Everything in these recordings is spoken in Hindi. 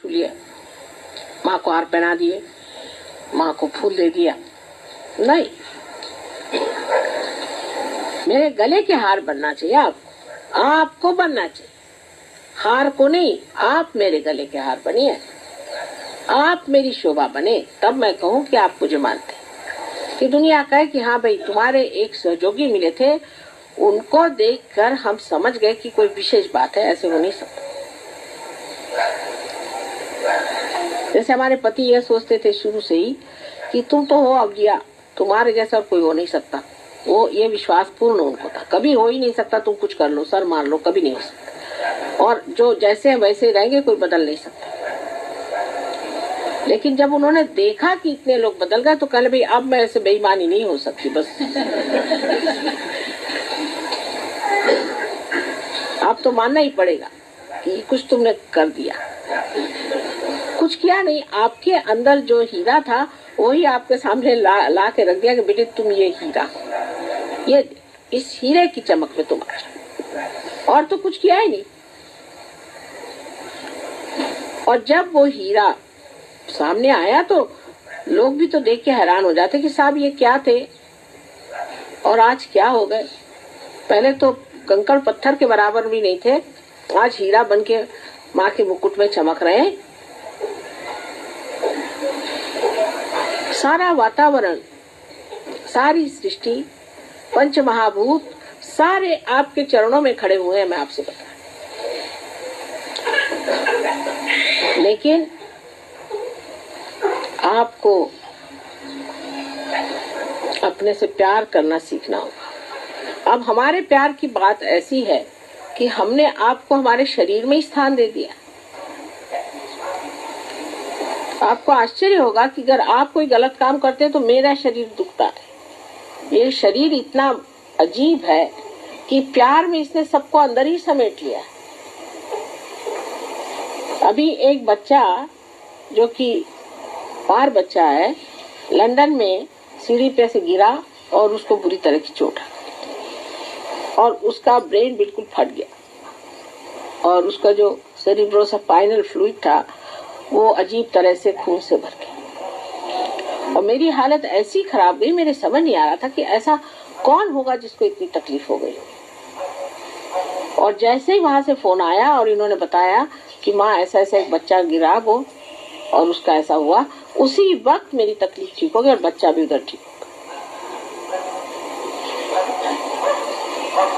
लिया, माँ को हार पहना दिए, माँ को फूल दे दिया। नहीं, मेरे गले के हार बनना चाहिए। आपको बनना चाहिए, हार को नहीं। आप मेरे गले के हार बनिए, आप मेरी शोभा बने, तब मैं कहूँ कि आप मुझे मानते, कि दुनिया कहे कि हाँ भाई तुम्हारे एक सहयोगी मिले थे, उनको देखकर हम समझ गए कि कोई विशेष बात है। ऐसे हो नहीं सकता। जैसे हमारे पति यह सोचते थे शुरू से ही कि तुम तो हो अवलिया, तुम्हारे जैसा कोई हो नहीं सकता। वो ये विश्वास पूर्ण उनको था, कभी हो ही नहीं सकता। तुम कुछ कर लो, सर मार लो, कभी नहीं हो सकता। और जो जैसे हैं वैसे रहेंगे, कोई बदल नहीं सकता। लेकिन जब उन्होंने देखा कि इतने लोग बदल गए तो कहले भाई अब मैं ऐसे बेईमानी नहीं हो सकती, बस अब तो मानना ही पड़ेगा कि कुछ तुमने कर दिया। कुछ किया नहीं, आपके अंदर जो हीरा था वही आपके सामने ला के रख दिया कि बेटे तुम ये हीरा, ये इस हीरे की चमक में तुम आ। और तो कुछ किया ही नहीं। और जब वो हीरा सामने आया तो लोग भी तो देख के हैरान हो जाते कि साहब ये क्या थे और आज क्या हो गए। पहले तो कंकड़ पत्थर के बराबर भी नहीं थे, आज हीरा बन के माँ के मुकुट में चमक रहे हैं। सारा वातावरण, सारी सृष्टि, पंच महाभूत सारे आपके चरणों में खड़े हुए हैं। मैं आपसे बता, लेकिन आपको अपने से प्यार करना सीखना होगा। अब हमारे प्यार की बात ऐसी है कि हमने आपको हमारे शरीर में ही स्थान दे दिया। आपको आश्चर्य होगा कि अगर आप कोई गलत काम करते हैं तो मेरा शरीर दुखता है। ये शरीर इतना अजीब है कि प्यार में इसने सबको अंदर ही समेट लिया। अभी एक बच्चा जो कि बार बच्चा है, लंदन में सीढ़ी पे से गिरा और उसको बुरी तरह की चोट आ गई और उसका ब्रेन बिल्कुल फट गया और उसका जो सेरिब्रोस्पाइनल फ्लूइड था वो अजीब तरह से खून से भर गया। और मेरी हालत ऐसी खराब गई, मेरे समझ नहीं आ रहा था कि ऐसा कौन होगा जिसको इतनी तकलीफ हो गई। और जैसे ही वहां से फोन आया और इन्होंने बताया कि माँ ऐसा ऐसा एक बच्चा गिरा वो और उसका ऐसा हुआ, उसी वक्त मेरी तकलीफ ठीक हो गई और बच्चा भी उधर ठीक हो गया,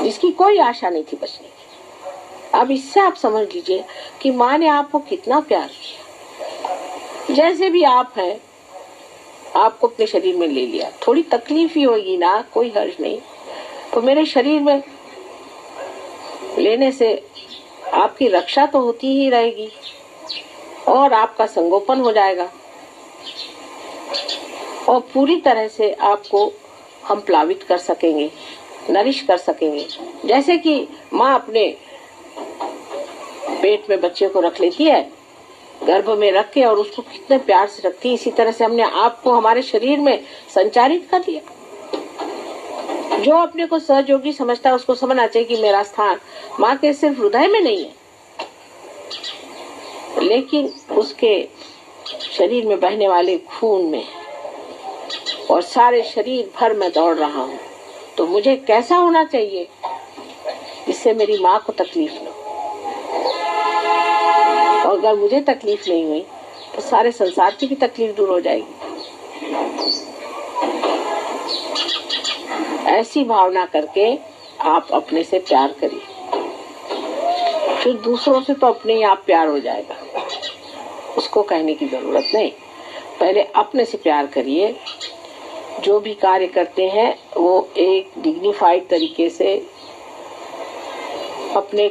जिसकी कोई आशा नहीं थी बचने की। अब इससे आप समझ लीजिए कि माँ ने आपको कितना प्यार किया। जैसे भी आप हैं, आपको अपने शरीर में ले लिया। थोड़ी तकलीफ ही होगी ना, कोई हर्ज नहीं, तो मेरे शरीर में लेने से आपकी रक्षा तो होती ही रहेगी और आपका संगोपन हो जाएगा और पूरी तरह से आपको हम प्लावित कर सकेंगे, नरिश कर सकेंगे। जैसे कि माँ अपने पेट में बच्चे को रख लेती है, गर्भ में रख के, और उसको कितने प्यार से रखती है, इसी तरह से हमने आपको हमारे शरीर में संचारित कर दिया। जो अपने को सहयोगी समझता है उसको समझना चाहिए कि मेरा स्थान माँ के सिर्फ हृदय में नहीं है, लेकिन उसके शरीर में बहने वाले खून में, और सारे शरीर भर में दौड़ रहा हूँ। तो मुझे कैसा होना चाहिए जिससे मेरी माँ को तकलीफ न हो, और अगर मुझे तकलीफ नहीं हुई तो सारे संसार की भी तकलीफ दूर हो जाएगी। ऐसी भावना करके आप अपने से प्यार करिए, फिर दूसरों से तो अपने ही आप प्यार हो जाएगा, उसको कहने की जरूरत नहीं। पहले अपने से प्यार करिए। जो भी कार्य करते हैं वो एक डिग्निफाइड तरीके से अपने को